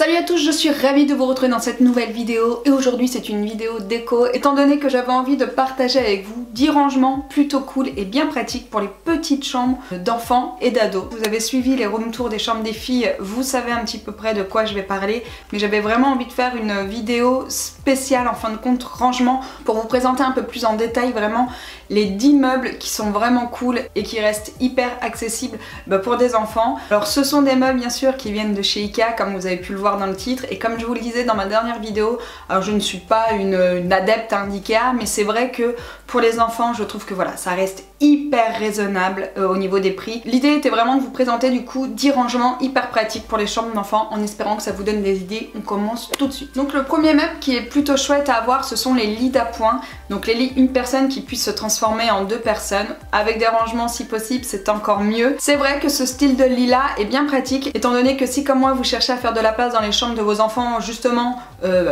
Salut à tous, je suis ravie de vous retrouver dans cette nouvelle vidéo et aujourd'hui c'est une vidéo déco étant donné que j'avais envie de partager avec vous 10 rangements plutôt cool et bien pratiques pour les petites chambres d'enfants et d'ados. Vous avez suivi les room tours des chambres des filles, vous savez un petit peu près de quoi je vais parler, mais j'avais vraiment envie de faire une vidéo spéciale en fin de compte rangement pour vous présenter un peu plus en détail vraiment les 10 meubles qui sont vraiment cool et qui restent hyper accessibles pour des enfants. Alors ce sont des meubles bien sûr qui viennent de chez Ikea comme vous avez pu le voir dans le titre et comme je vous le disais dans ma dernière vidéo, alors je ne suis pas une adepte d'Ikea mais c'est vrai que pour les enfants je trouve que voilà ça reste hyper raisonnable au niveau des prix. L'idée était vraiment de vous présenter du coup 10 rangements hyper pratiques pour les chambres d'enfants en espérant que ça vous donne des idées. On commence tout de suite. Donc le premier meuble qui est plutôt chouette à avoir ce sont les lits d'appoint. Donc les lits une personne qui puisse se transformer en 2 personnes avec des rangements si possible c'est encore mieux. C'est vrai que ce style de lit là est bien pratique étant donné que si comme moi vous cherchez à faire de la place dans les chambres de vos enfants justement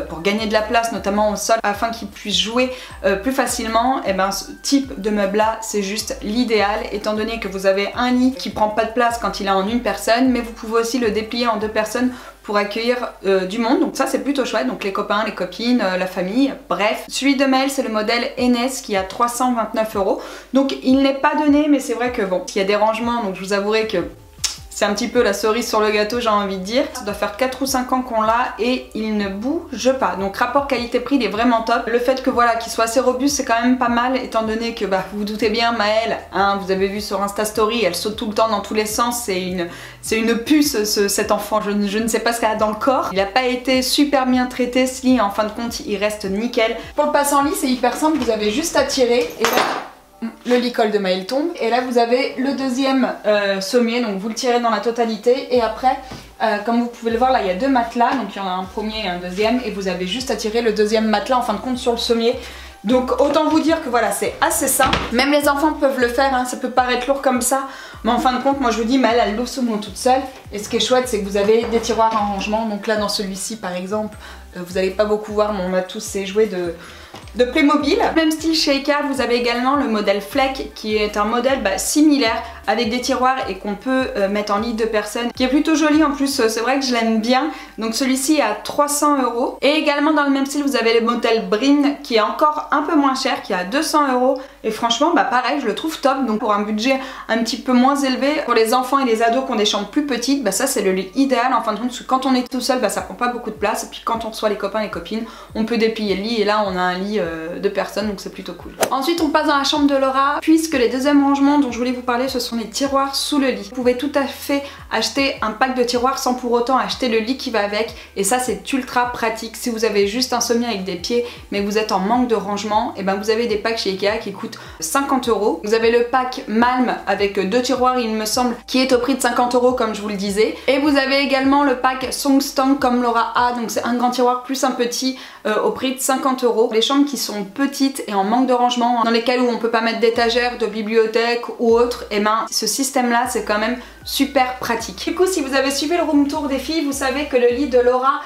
pour gagner de la place notamment au sol afin qu'ils puissent jouer plus facilement, et ben ce type de meuble là c'est juste l'idéal étant donné que vous avez un lit qui prend pas de place quand il est en une personne mais vous pouvez aussi le déplier en 2 personnes pour accueillir du monde, donc ça c'est plutôt chouette, donc les copains, les copines, la famille, bref. Celui de Maëlle c'est le modèle Enes qui a 329 €, donc il n'est pas donné mais c'est vrai que bon, il y a des rangements donc je vous avouerai que c'est un petit peu la cerise sur le gâteau j'ai envie de dire. Ça doit faire 4 ou 5 ans qu'on l'a et il ne bouge pas. Donc rapport qualité-prix il est vraiment top. Le fait que voilà qu'il soit assez robuste c'est quand même pas mal étant donné que vous vous doutez bien Maëlle, hein, vous avez vu sur Insta Story, elle saute tout le temps dans tous les sens. C'est une puce cet enfant, je ne sais pas ce qu'elle a dans le corps. Il n'a pas été super bien traité ce lit, en fin de compte il reste nickel. Pour le passer en lit c'est hyper simple, vous avez juste à tirer et là le lit colle de Maëlle tombe et là vous avez le deuxième sommier, donc vous le tirez dans la totalité et après comme vous pouvez le voir là il y a 2 matelas, donc il y en a un premier et un deuxième et vous avez juste à tirer le deuxième matelas en fin de compte sur le sommier. Donc autant vous dire que voilà c'est assez simple, même les enfants peuvent le faire, hein. Ça peut paraître lourd comme ça mais en fin de compte moi je vous dis Maëlle elle l'ouvre souvent toute seule et ce qui est chouette c'est que vous avez des tiroirs en rangement, donc là dans celui-ci par exemple vous n'allez pas beaucoup voir mais on a tous ces jouets de Playmobil. Même style chez Ikea, vous avez également le modèle Fleck qui est un modèle similaire avec des tiroirs et qu'on peut mettre en lit 2 personnes, qui est plutôt joli en plus, c'est vrai que je l'aime bien. Donc celui-ci est à 300 €. Et également dans le même style vous avez le modèle Brin qui est encore un peu moins cher, qui est à 200 € et franchement pareil je le trouve top. Donc pour un budget un petit peu moins élevé, pour les enfants et les ados qui ont des chambres plus petites, ça c'est le lit idéal en fin de compte parce que quand on est tout seul ça prend pas beaucoup de place et puis quand on reçoit les copains et les copines on peut déplier le lit et là on a un lit de personnes donc c'est plutôt cool. Ensuite on passe dans la chambre de Laura puisque les deuxièmes rangements dont je voulais vous parler ce sont les tiroirs sous le lit. Vous pouvez tout à fait acheter un pack de tiroirs sans pour autant acheter le lit qui va avec et ça c'est ultra pratique si vous avez juste un sommier avec des pieds mais vous êtes en manque de rangement et vous avez des packs chez Ikea qui coûtent 50 €. Vous avez le pack Malm avec 2 tiroirs il me semble qui est au prix de 50 € comme je vous le disais et vous avez également le pack Songstang comme Laura a, donc c'est un grand tiroir plus un petit au prix de 50 €. Les chambres qui sont petites et en manque de rangement, dans lesquelles où on peut pas mettre d'étagère, de bibliothèque ou autre, et ce système là c'est quand même super pratique. Du coup si vous avez suivi le room tour des filles, vous savez que le lit de Laura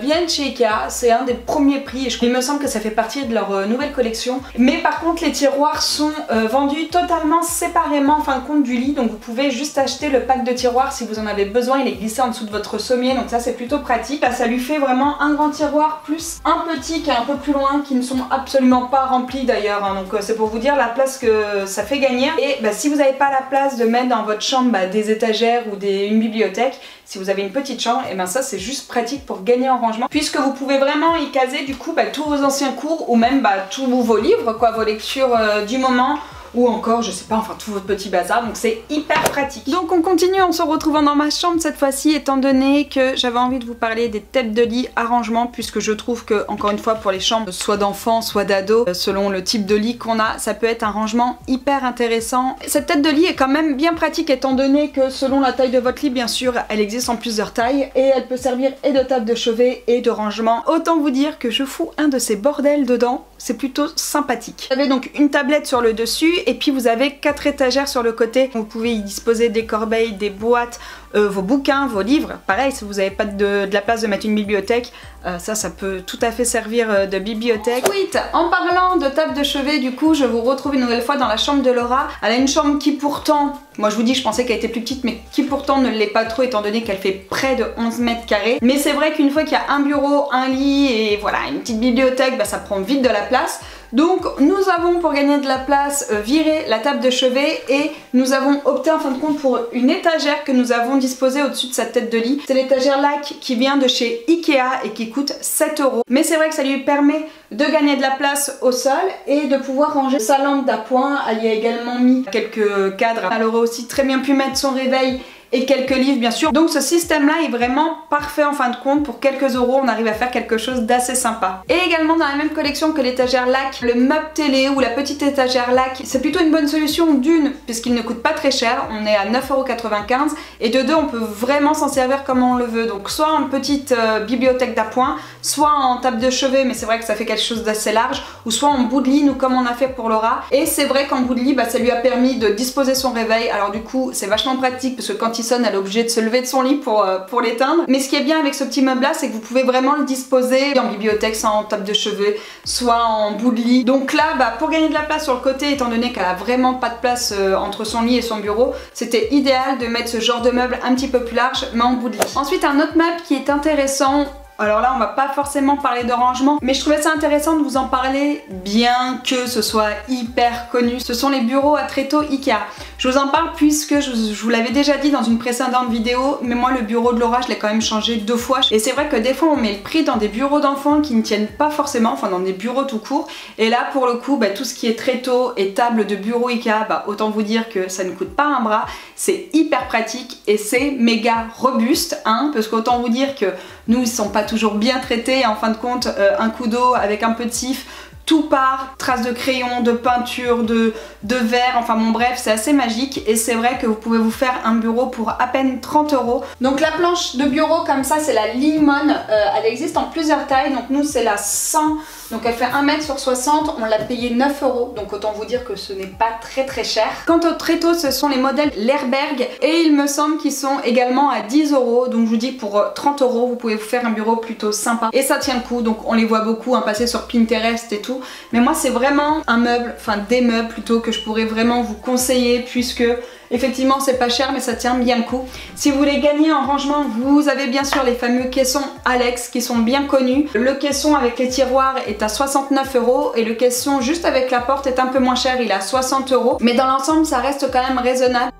viennent chez Ikea, c'est un des premiers prix et il me semble que ça fait partie de leur nouvelle collection. Mais par contre les tiroirs sont vendus totalement séparément en fin de compte du lit, donc vous pouvez juste acheter le pack de tiroirs si vous en avez besoin, il est glissé en dessous de votre sommier donc ça c'est plutôt pratique. Là, ça lui fait vraiment un grand tiroir plus un petit qui est un peu plus loin qui ne sont absolument pas remplis d'ailleurs, hein. Donc c'est pour vous dire la place que ça fait gagner et si vous n'avez pas la place de mettre dans votre chambre des étagères ou une bibliothèque, si vous avez une petite chambre, et ça c'est juste pratique pour gagner en rangement puisque vous pouvez vraiment y caser du coup tous vos anciens cours ou même tous vos livres quoi, vos lectures du moment ou encore je sais pas, enfin tout votre petit bazar, donc c'est hyper pratique. Donc on continue en se retrouvant dans ma chambre cette fois-ci étant donné que j'avais envie de vous parler des têtes de lit à rangement puisque je trouve que encore une fois pour les chambres soit d'enfants soit d'ados selon le type de lit qu'on a ça peut être un rangement hyper intéressant. Cette tête de lit est quand même bien pratique étant donné que selon la taille de votre lit bien sûr elle existe en plusieurs tailles et elle peut servir et de table de chevet et de rangement. Autant vous dire que je fous un de ces bordels dedans, c'est plutôt sympathique. Vous avez donc une tablette sur le dessus et puis vous avez 4 étagères sur le côté. Vous pouvez y disposer des corbeilles, des boîtes, vos bouquins, vos livres. Pareil, si vous n'avez pas de la place de mettre une bibliothèque, ça peut tout à fait servir de bibliothèque. Ensuite, en parlant de table de chevet, du coup, je vous retrouve une nouvelle fois dans la chambre de Laura. Elle a une chambre qui pourtant, moi je vous dis, je pensais qu'elle était plus petite, mais qui pourtant ne l'est pas trop étant donné qu'elle fait près de 11 mètres carrés. Mais c'est vrai qu'une fois qu'il y a un bureau, un lit et voilà, une petite bibliothèque, ça prend vite de la place. Donc nous avons, pour gagner de la place, viré la table de chevet et nous avons opté en fin de compte pour une étagère que nous avons disposée au-dessus de sa tête de lit. C'est l'étagère Lac qui vient de chez Ikea et qui coûte 7 €. Mais c'est vrai que ça lui permet de gagner de la place au sol et de pouvoir ranger sa lampe d'appoint. Elle y a également mis quelques cadres. Elle aurait aussi très bien pu mettre son réveil et quelques livres bien sûr. Donc ce système là est vraiment parfait en fin de compte. Pour quelques euros on arrive à faire quelque chose d'assez sympa. Et également dans la même collection que l'étagère Lac, le meuble télé ou la petite étagère Lac, c'est plutôt une bonne solution d'une puisqu'il ne coûte pas très cher, on est à 9,95 € et de deux on peut vraiment s'en servir comme on le veut. Donc soit en petite bibliothèque d'appoint, soit en table de chevet mais c'est vrai que ça fait quelque chose d'assez large, ou soit en bout de lit, nous comme on a fait pour Laura. Et c'est vrai qu'en bout de lit ça lui a permis de disposer son réveil. Alors du coup c'est vachement pratique parce que quand il sonne elle est obligée de se lever de son lit pour l'éteindre. Mais ce qui est bien avec ce petit meuble là c'est que vous pouvez vraiment le disposer en bibliothèque, soit en table de chevet, soit en bout de lit. Donc là pour gagner de la place sur le côté, étant donné qu'elle a vraiment pas de place entre son lit et son bureau, c'était idéal de mettre ce genre de meuble un petit peu plus large mais en bout de lit. Ensuite un autre meuble qui est intéressant. Alors là on va pas forcément parler de rangement, mais je trouvais ça intéressant de vous en parler bien que ce soit hyper connu. Ce sont les bureaux à tréteaux Ikea. Je vous en parle puisque je vous l'avais déjà dit dans une précédente vidéo, mais moi le bureau de Laura je l'ai quand même changé 2 fois. Et c'est vrai que des fois on met le prix dans des bureaux d'enfants qui ne tiennent pas forcément, enfin dans des bureaux tout court. Et là pour le coup tout ce qui est tréteaux et table de bureau Ikea, autant vous dire que ça ne coûte pas un bras. C'est hyper pratique et c'est méga robuste, parce qu'autant vous dire que nous ils sont pas toujours bien traités et en fin de compte un coup d'eau avec un peu de sif, tout part, traces de crayon, de peinture, de verre, enfin bon bref c'est assez magique. Et c'est vrai que vous pouvez vous faire un bureau pour à peine 30 €. Donc la planche de bureau comme ça c'est la Limon, elle existe en plusieurs tailles, donc nous c'est la 100, donc elle fait 1 m sur 60, on l'a payé 9 €, donc autant vous dire que ce n'est pas très cher. Quant aux tréteaux ce sont les modèles Lerberg et il me semble qu'ils sont également à 10 €, donc je vous dis pour 30 € vous pouvez vous faire un bureau plutôt sympa et ça tient le coup. Donc on les voit beaucoup passer sur Pinterest et tout, mais moi c'est vraiment un meuble, enfin des meubles plutôt, que je pourrais vraiment vous conseiller puisque effectivement c'est pas cher mais ça tient bien le coup. Si vous voulez gagner en rangement, vous avez bien sûr les fameux caissons Alex qui sont bien connus. Le caisson avec les tiroirs est à 69 € et le caisson juste avec la porte est un peu moins cher, il est à 60 €, mais dans l'ensemble ça reste quand même raisonnable.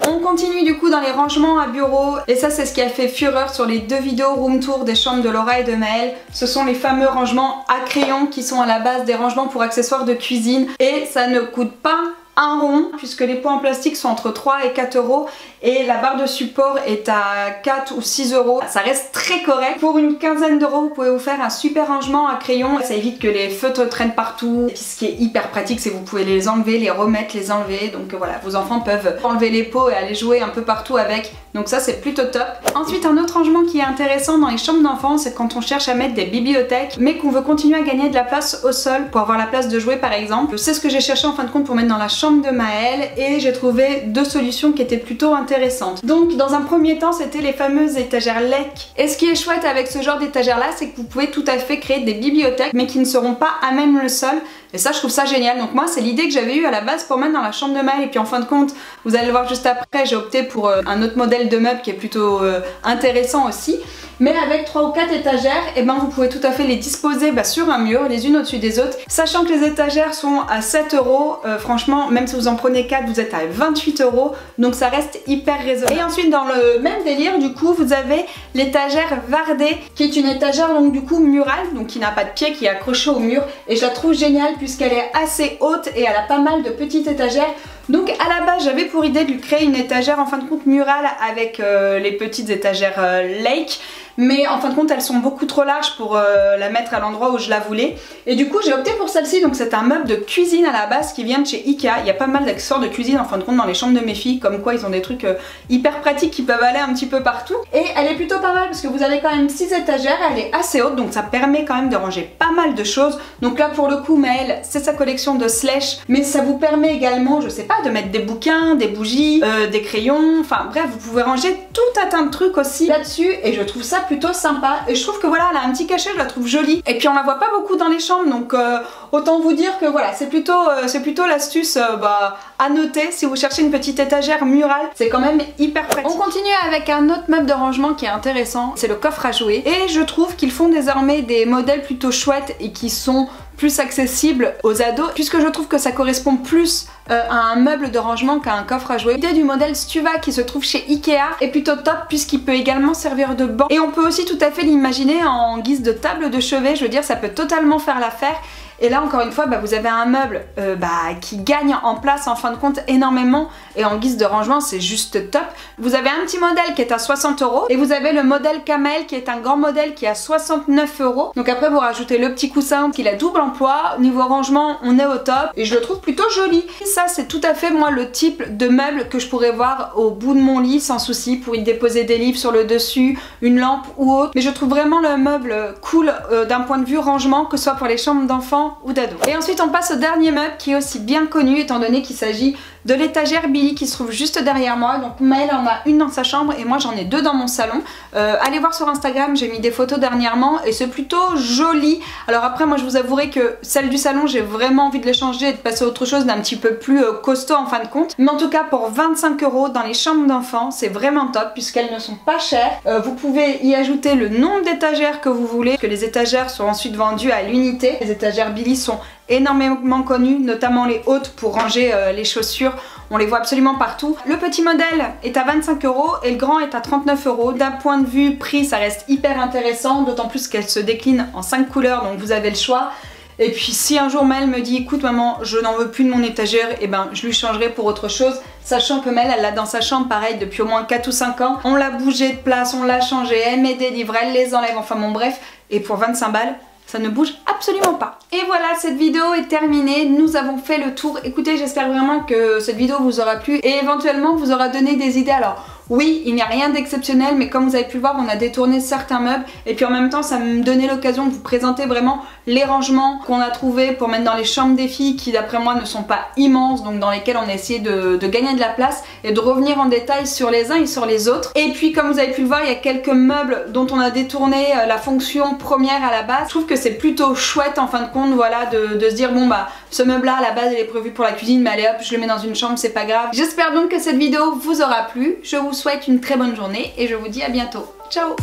On continue du coup dans les rangements à bureau et ça c'est ce qui a fait fureur sur les 2 vidéos room tour des chambres de Laura et de Maëlle. Ce sont les fameux rangements à crayon qui sont à la base des rangements pour accessoires de cuisine et ça ne coûte pas un rond puisque les pots en plastique sont entre 3 et 4 € et la barre de support est à 4 ou 6 €. Ça reste très correct. Pour une quinzaine d'euros vous pouvez vous faire un super rangement à crayon. Ça évite que les feutres traînent partout. Et ce qui est hyper pratique c'est que vous pouvez les enlever, les remettre, les enlever. Donc voilà, vos enfants peuvent enlever les pots et aller jouer un peu partout avec. Donc ça c'est plutôt top. Ensuite un autre rangement qui est intéressant dans les chambres d'enfants, c'est quand on cherche à mettre des bibliothèques mais qu'on veut continuer à gagner de la place au sol pour avoir la place de jouer par exemple. C'est ce que j'ai cherché en fin de compte pour mettre dans la chambre de Maëlle et j'ai trouvé 2 solutions qui étaient plutôt intéressantes. Donc dans un premier temps c'était les fameuses étagères Lec. Et ce qui est chouette avec ce genre d'étagères là c'est que vous pouvez tout à fait créer des bibliothèques mais qui ne seront pas à même le sol. Et ça je trouve ça génial. Donc moi c'est l'idée que j'avais eue à la base pour mettre dans la chambre de Maëlle et puis en fin de compte vous allez le voir juste après, j'ai opté pour un autre modèle de meuble qui est plutôt intéressant aussi. Mais avec 3 ou 4 étagères, et vous pouvez tout à fait les disposer sur un mur, les unes au-dessus des autres. Sachant que les étagères sont à 7 €, franchement, même si vous en prenez 4, vous êtes à 28 €, donc ça reste hyper raisonnable. Et ensuite, dans le même délire, du coup, vous avez l'étagère Vardé, qui est une étagère donc du coup murale, donc qui n'a pas de pied, qui est accrochée au mur. Et je la trouve géniale puisqu'elle est assez haute et elle a pas mal de petites étagères. Donc à la base j'avais pour idée de lui créer une étagère en fin de compte murale avec les petites étagères Lake. mais en fin de compte elles sont beaucoup trop larges pour la mettre à l'endroit où je la voulais. Et du coup j'ai opté pour celle-ci, donc c'est un meuble de cuisine à la base qui vient de chez Ikea. Il y a pas mal d'accessoires de cuisine en fin de compte dans les chambres de mes filles, comme quoi ils ont des trucs hyper pratiques qui peuvent aller un petit peu partout. Et elle est plutôt pas mal parce que vous avez quand même 6 étagères, elle est assez haute, donc ça permet quand même de ranger pas mal de choses. Donc là pour le coup Maëlle, c'est sa collection de Slush, mais ça vous permet également, je sais pas, de mettre des bouquins, des bougies, des crayons, enfin bref, vous pouvez ranger tout un tas de trucs aussi là-dessus et je trouve ça plutôt sympa. Et je trouve que voilà, elle a un petit cachet, je la trouve jolie. Et puis on la voit pas beaucoup dans les chambres, donc autant vous dire que voilà, c'est plutôt l'astuce à noter si vous cherchez une petite étagère murale, c'est quand même hyper pratique. On continue avec un autre meuble de rangement qui est intéressant, c'est le coffre à jouets. Et je trouve qu'ils font désormais des modèles plutôt chouettes et qui sont plus accessible aux ados, puisque je trouve que ça correspond plus à un meuble de rangement qu'à un coffre à jouets. L'idée du modèle Stuva qui se trouve chez Ikea est plutôt top puisqu'il peut également servir de banc et on peut aussi tout à fait l'imaginer en guise de table de chevet, je veux dire ça peut totalement faire l'affaire. Et là encore une fois vous avez un meuble qui gagne en place en fin de compte énormément et en guise de rangement c'est juste top. Vous avez un petit modèle qui est à 60 € et vous avez le modèle Camel qui est un grand modèle qui est à 69 €. Donc après vous rajoutez le petit coussin qui a double emploi. Niveau rangement on est au top et je le trouve plutôt joli. Et ça c'est tout à fait moi le type de meuble que je pourrais voir au bout de mon lit sans souci pour y déposer des livres sur le dessus, une lampe ou autre. Mais je trouve vraiment le meuble cool d'un point de vue rangement, que ce soit pour les chambres d'enfants ou d'ados. Et ensuite on passe au dernier meuble qui est aussi bien connu étant donné qu'il s'agit de l'étagère Billy qui se trouve juste derrière moi. Donc Maëlle en a une dans sa chambre et moi j'en ai deux dans mon salon. Allez voir sur Instagram, j'ai mis des photos dernièrement et c'est plutôt joli. Alors après moi je vous avouerai que celle du salon j'ai vraiment envie de les changer et de passer à autre chose d'un petit peu plus costaud en fin de compte. Mais en tout cas pour 25 € dans les chambres d'enfants c'est vraiment top puisqu'elles ne sont pas chères. Vous pouvez y ajouter le nombre d'étagères que vous voulez, que les étagères sont ensuite vendues à l'unité. Les étagères Billy sont énormément connues, notamment les hautes pour ranger les chaussures. On les voit absolument partout. Le petit modèle est à 25 € et le grand est à 39 €. D'un point de vue prix, ça reste hyper intéressant, d'autant plus qu'elle se décline en 5 couleurs, donc vous avez le choix. Et puis si un jour Maëlle me dit écoute maman je n'en veux plus de mon étagère, et ben je lui changerai pour autre chose, sachant que Maëlle elle l'a dans sa chambre pareil depuis au moins 4 ou 5 ans. On l'a bougé de place, on l'a changé, elle met des livres, elle les enlève, enfin bon bref, et pour 25 balles ça ne bouge absolument pas. Et voilà, cette vidéo est terminée, nous avons fait le tour. Écoutez, j'espère vraiment que cette vidéo vous aura plu et éventuellement vous aura donné des idées. Alors oui, il n'y a rien d'exceptionnel, mais comme vous avez pu le voir, on a détourné certains meubles et puis en même temps ça me donnait l'occasion de vous présenter vraiment les rangements qu'on a trouvés pour mettre dans les chambres des filles qui d'après moi ne sont pas immenses, donc dans lesquelles on a essayé de gagner de la place et de revenir en détail sur les uns et sur les autres. Et puis comme vous avez pu le voir, il y a quelques meubles dont on a détourné la fonction première à la base. Je trouve que c'est plutôt chouette en fin de compte, voilà, de se dire bon bah ce meuble là à la base il est prévu pour la cuisine, mais allez hop je le mets dans une chambre, c'est pas grave. J'espère donc que cette vidéo vous aura plu, je vous souhaite une très bonne journée et je vous dis à bientôt. Ciao!